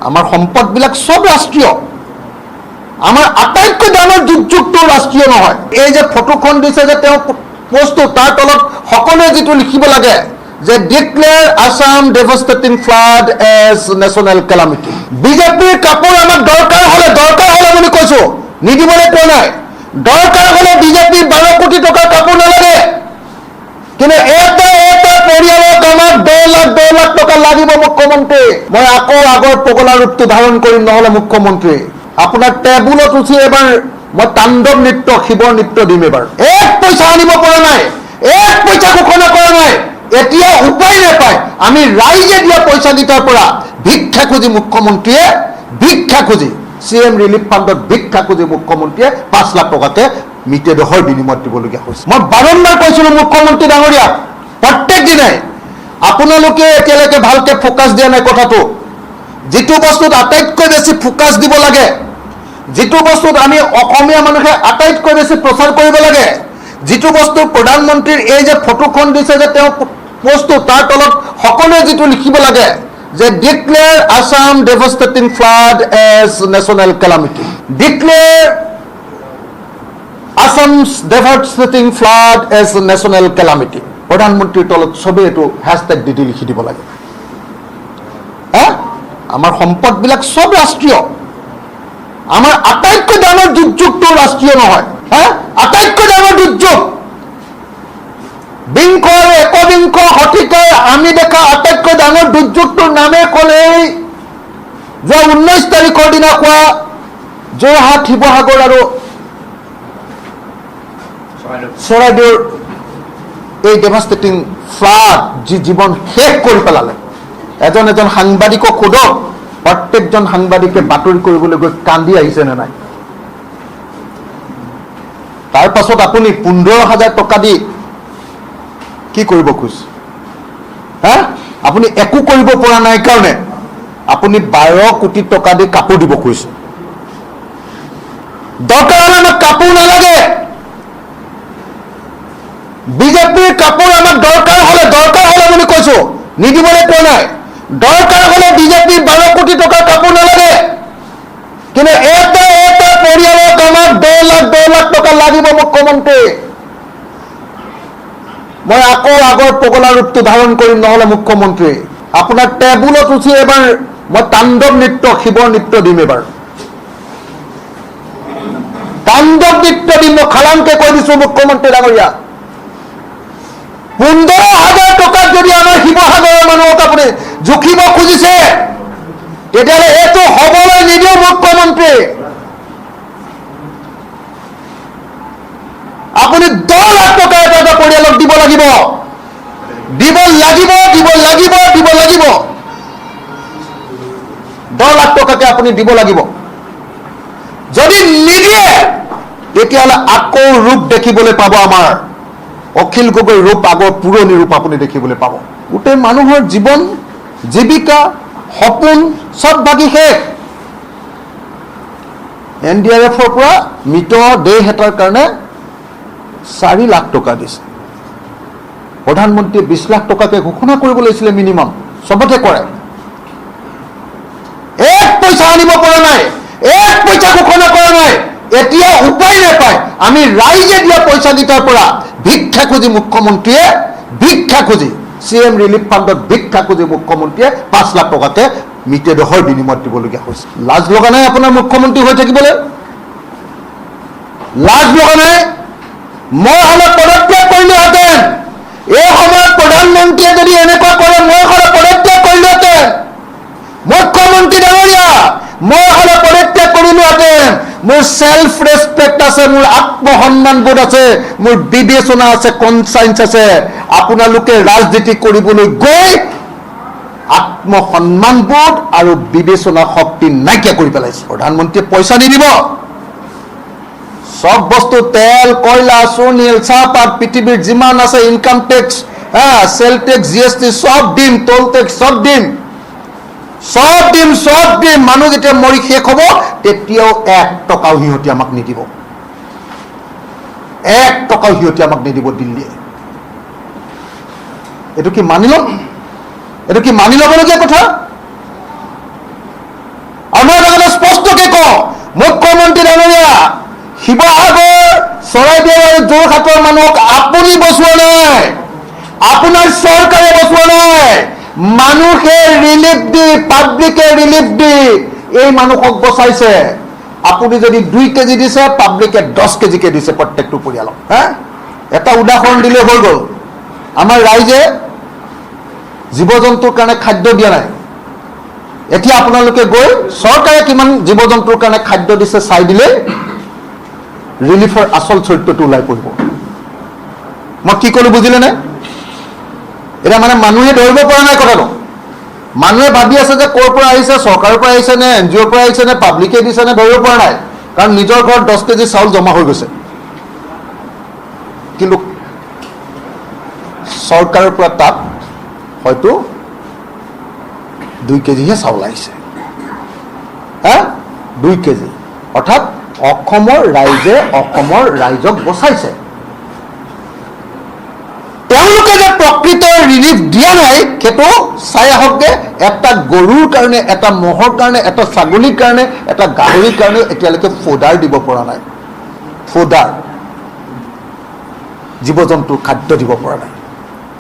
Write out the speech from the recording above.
আমাৰ সম্পদবিলাক সব ৰাষ্ট্ৰীয় আমাৰ আটাইতকৈ ডাঙৰ দুৰ্যোগটো ৰাষ্ট্ৰীয় নহয় এই যে ফটোখন দিছে যে তেওঁ পোষ্টটো তাৰ তলত সকলোৱে যেটো লিখিব লাগে যে declare Assam devastating flood as national calamity বিজেপিৰ কাপোৰ আমাক দৰকাৰ হলে বুলি কৈছো নিদিবলৈ কোৱা নাই দৰকাৰ হলে বিজেপি 12 কোটি টকাৰ কাপোৰ নালাগে কিন্তু এটা পৰিয়ালক আমাক 2 লাখ টকা লাগিব মুখ্যমন্ত্ৰী মই আকৌ আগৰ পগলা ৰূপটো ধাৰণ কৰিম নহলে মুখ্যমন্ত্ৰী আপোনাৰ টেবুলত উঠি এবাৰ মই তাণ্ডৱ নৃত্য শিৱৰ নৃত্য দিম এবাৰ এক পইচা আনিব পৰা নাই এক পইচা ঘোষণা কৰা নাই এতিয়া উপায় নাপায় আমি ৰাইজে দিয়া পইচা দিটাৰ পৰা ভিক্ষা খুজি মুখ্যমন্ত্ৰীয়ে ভিক্ষা খুজি সিএম ৰিলিফ ফাণ্ডত ভিক্ষা খুজি মুখ্যমন্ত্ৰীয়ে 5 লাখ টকাকে মৃতদেহৰ বিনিময়ত দিবলগীয়া হৈছে মই বাৰম্বাৰ কৈছিলো মুখ্যমন্ত্ৰী ডাঙৰীয়া প্ৰত্যেক দিনাই আপোনালোকে এতিয়ালৈকে ভালকে ফোকাস দিয়া নাই কথাটো যেটো বস্তুত আটাইতকৈ বেছি ফোকাস দিব লাগে যেটো বস্তুত আমি অসমীয়া মানুহে আটাইতকৈ বেছি প্ৰচাৰ কৰিব লাগে যেটো বস্তু প্ৰধানমন্ত্ৰীৰ এই যে ফটোখন দিছে যে তেওঁ পোষ্টটো তাৰ তলত সকলোৱে যেটো লিখিব লাগে যে declare Assam devastating flood as national calamity declare Assam devastating flood as national calamity প্ৰধানমন্ত্ৰীৰ তলত সবে এটো হ্যাশট্যাগ দি লিখি দিব লাগে আমাৰ সম্পদবিলাক সব ৰাষ্ট্ৰীয় আমাৰ আটাইতকৈ ডাঙৰ দুৰ্যোগটো ৰাষ্ট্ৰীয় নহয় আটাইতকৈ ডাঙৰ দুৰ্যোগ একবিংশ শতিকাৰ আমি দেখা আটাইতকৈ ডাঙৰ দুৰ্যোগটোৰ নামে ক'লেই যে 19 তাৰিখৰ দিনা কোৱা যোৰহাট শিৱসাগৰ আৰু চৰাইদেউৰ এই ডেভাস্টেটিং ফ্লাড যি জীৱন শেষ কৰি পেলালে এজন সাংবাদিকক সোধক প্ৰত্যেকজন সাংবাদিকে বাতৰি কৰিবলৈ গৈ কান্দি আহিছে নে নাই তাৰ পাছত আপুনি 15,000 টকা দি কি কৰিব খুজ আপুনি একো কৰিব পৰা নাই কাৰণে আপুনি 12 কোটি টকা দি কাপোৰ দিব খুজিছে দৰকাৰ হলে আমাক কাপোৰ নালাগে বিজেপিৰ কাপোৰ আমাক দৰকাৰ হলে বুলি কৈছো নিদিবলৈ কোৱা নাই দৰকাৰ হলে বিজেপিৰ 12 কোটি টকাৰ কাপোৰ নালাগে কিন্তু এটা পৰিয়ালক আমাক 2 লাখ টকা লাগিব মুখ্যমন্ত্ৰী মই আকৌ আগৰ পগলা ৰূপটো ধাৰণ কৰিম নহলে মুখ্যমন্ত্ৰী আপোনাৰ টেবুলত উঠি এবাৰ মই তাণ্ডৱ নৃত্য শিৱৰ নৃত্য দিম এবাৰ তাণ্ডৱ নৃত্য দিম মই খালাংকে কৈ দিছো মুখ্যমন্ত্ৰী ডাঙৰীয়া 15,000 টকাত যদি আমাৰ শিৱসাগৰৰ মানুহক আপুনি জুখিব খুজিছে তেতিয়াহ'লে এইটো হবলৈ নিদিও মুখ্যমন্ত্ৰী আপুনি 10 লাখ টকা এটা পৰিয়ালক দিব লাগিব 10 লাখ টকাকে আপুনি দিব লাগিব যদি নিদিয়ে তেতিয়াহ'লে আকৌ ৰূপ দেখিবলৈ পাব আমাৰ অখিল গগৈ ৰূপ আগৰ পুৰণি ৰূপ আপুনি দেখিবলৈ পাব গোটেই মানুহৰ জীৱন জীৱিকা সপোন সব ভাগি শেষ এনডিআৰএফৰ পৰা মৃত দেহ এটাৰ কাৰণে 4 লাখ টকা দিছে প্ৰধানমন্ত্ৰীয়ে 20 লাখ টকাকে ঘোষণা কৰিব লাগিছিলে মিনিমাম সবতে কৰে এক পইচা আনিব পৰা নাই এক পইচা ঘোষণা কৰা নাই এতিয়া উপায় নাপায় আমি ৰাইজে দিয়া পইচা দিটাৰ পৰা ভিক্ষা খুজি মুখ্যমন্ত্ৰীয়ে ভিক্ষা খুজি সিএম ৰিলিফ ফাণ্ডত ভিক্ষা খুজি মুখ্যমন্ত্ৰীয়ে 5 লাখ টকাকে মৃতদেহৰ বিনিময়ত দিবলগীয়া হৈছে লাজ লগা নাই আপোনাৰ মুখ্যমন্ত্ৰী হৈ থাকিবলৈ লাজ লগা নাই মই হলে পদত্যাগ কৰিলোহেঁতেন এই সময়ত প্ৰধানমন্ত্ৰীয়ে যদি এনেকুৱা কৰে মই হলে পদত্যাগ কৰিলোহেঁতেন মুখ্যমন্ত্ৰী ডাঙৰীয়া মই হলে পদত্যাগ কৰিলোহেঁতেন মোৰ সেলফ ৰেসপেক্ট আছে মোৰ আত্মসন্মানবোধ আছে মোৰ বিবেচনা আছে কনসাইন্স আছে আপোনালোকে ৰাজনীতি কৰিবলৈ গৈ আত্মসন্মানবোধ আৰু বিবেচনা শক্তি নাইকিয়া কৰি পেলাইছে প্ৰধানমন্ত্ৰীয়ে পইচা নিদিব সব বস্তু তেল কয়লা সোণিল চাহপাত পৃথিৱীৰ যিমান আছে income tax sale tax GST সব দিম টোল টেক্স সব দিম মানুহ যেতিয়া মৰি শেষ হ'ব তেতিয়াও 1 টকাও সিহঁতি আমাক নিদিব 1 টকাও সিহঁতি আমাক নিদিব দিল্লীয়ে এইটো কি মানি ল'বলগীয়া কথা শিৱসাগৰ, চৰাইদেউ আৰু যোৰহাটৰ মানুহক আপুনি বচোৱা নাই, আপোনাৰ চৰকাৰে বচোৱা নাই। মানুহে ৰিলিফ দি, পাব্লিকে ৰিলিফ দি এই মানুহক বচাইছে। আপুনি যদি 2 কেজি দিছে, পাব্লিকে 10 কেজিকে দিছে প্ৰত্যেকটো পৰিয়ালক। এটা উদাহৰণ দিলে হৈ গ'ল। আমাৰ ৰাইজে জীৱ জন্তুৰ কাৰণে খাদ্য দিয়া নাই। এতিয়া আপোনালোকে গৈ চৰকাৰে কিমান জীৱ জন্তুৰ কাৰণে খাদ্য দিছে চাই দিলে ৰিলিফৰ আচল চৰিত্ৰটো ওলাই পৰিব। মই কি ক'লো বুজিলেনে? এতিয়া মানে মানুহে ধৰিব পৰা নাই কথাটো। মানুহে ভাবি আছে যে ক'ৰ পৰা আহিছে, চৰকাৰৰ পৰা আহিছে নে NGOৰ পৰা আহিছে নে পাব্লিকে দিছে নে, ধৰিব পৰা নাই। কাৰণ নিজৰ ঘৰত 10 কেজি চাউল জমা হৈ গৈছে, কিন্তু চৰকাৰৰ পৰা তাত হয়তো 2 কেজিহে চাউল আহিছে। 2 কেজি, অৰ্থাৎ অসমৰ ৰাইজে অসমৰ ৰাইজক বচাইছে। তেওঁলোকে যে প্ৰকৃত ৰিলিফ দিয়া নাই সেইটো চাই আহকগে। এটা গৰুৰ কাৰণে, এটা মহৰ কাৰণে, এটা ছাগলীৰ কাৰণে, এটা গাহৰিৰ কাৰণে এতিয়ালৈকে ফোডাৰ দিব পৰা নাই। ফোডাৰ, জীৱ জন্তুৰ খাদ্য দিব পৰা নাই।